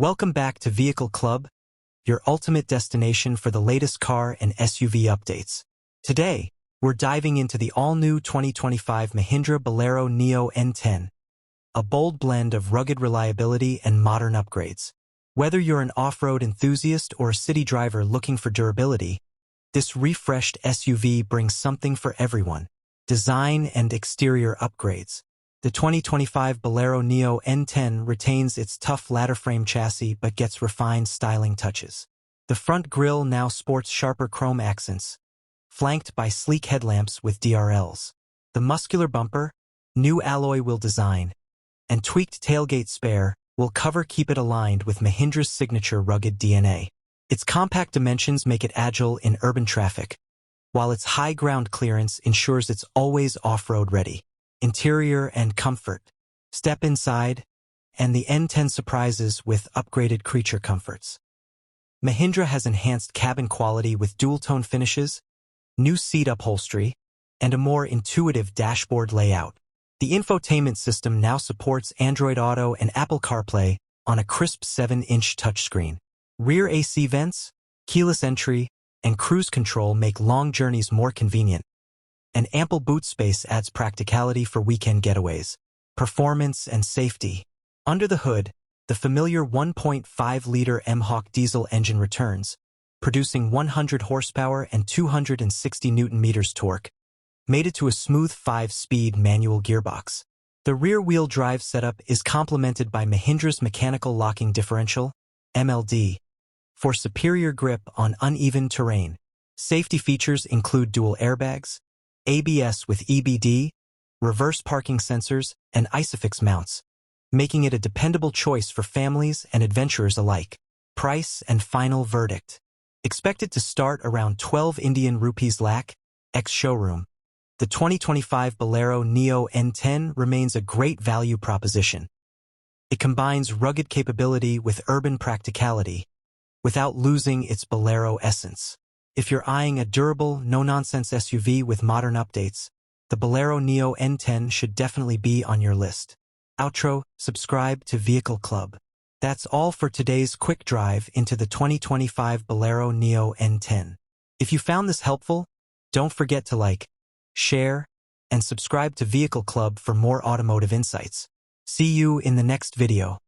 Welcome back to Vehicle Club, your ultimate destination for the latest car and SUV updates. Today, we're diving into the all-new 2025 Mahindra Bolero Neo N10, a bold blend of rugged reliability and modern upgrades. Whether you're an off-road enthusiast or a city driver looking for durability, this refreshed SUV brings something for everyone: design and exterior upgrades. The 2025 Bolero Neo N10 retains its tough ladder-frame chassis but gets refined styling touches. The front grille now sports sharper chrome accents, flanked by sleek headlamps with DRLs. The muscular bumper, new alloy wheel design, and tweaked tailgate spare will keep it aligned with Mahindra's signature rugged DNA. Its compact dimensions make it agile in urban traffic, while its high ground clearance ensures it's always off-road ready. Interior and comfort. Step inside, and the N10 surprises with upgraded creature comforts. Mahindra has enhanced cabin quality with dual-tone finishes, new seat upholstery, and a more intuitive dashboard layout. The infotainment system now supports Android Auto and Apple CarPlay on a crisp 7-inch touchscreen. Rear AC vents, keyless entry, and cruise control make long journeys more convenient. And ample boot space adds practicality for weekend getaways. Performance and safety. Under the hood, the familiar 1.5-liter M-Hawk diesel engine returns, producing 100 horsepower and 260 Nm torque, mated to a smooth 5-speed manual gearbox. The rear-wheel drive setup is complemented by Mahindra's mechanical locking differential, MLD, for superior grip on uneven terrain. Safety features include dual airbags, ABS with EBD, reverse parking sensors, and ISOFIX mounts, making it a dependable choice for families and adventurers alike. Price and final verdict. Expected to start around 12 Indian rupees lakh, ex-showroom. The 2025 Bolero Neo N10 remains a great value proposition. It combines rugged capability with urban practicality, without losing its Bolero essence. If you're eyeing a durable, no-nonsense SUV with modern updates, the Bolero Neo N10 should definitely be on your list. Outro, subscribe to Vehicle Club. That's all for today's quick drive into the 2025 Bolero Neo N10. If you found this helpful, don't forget to like, share, and subscribe to Vehicle Club for more automotive insights. See you in the next video.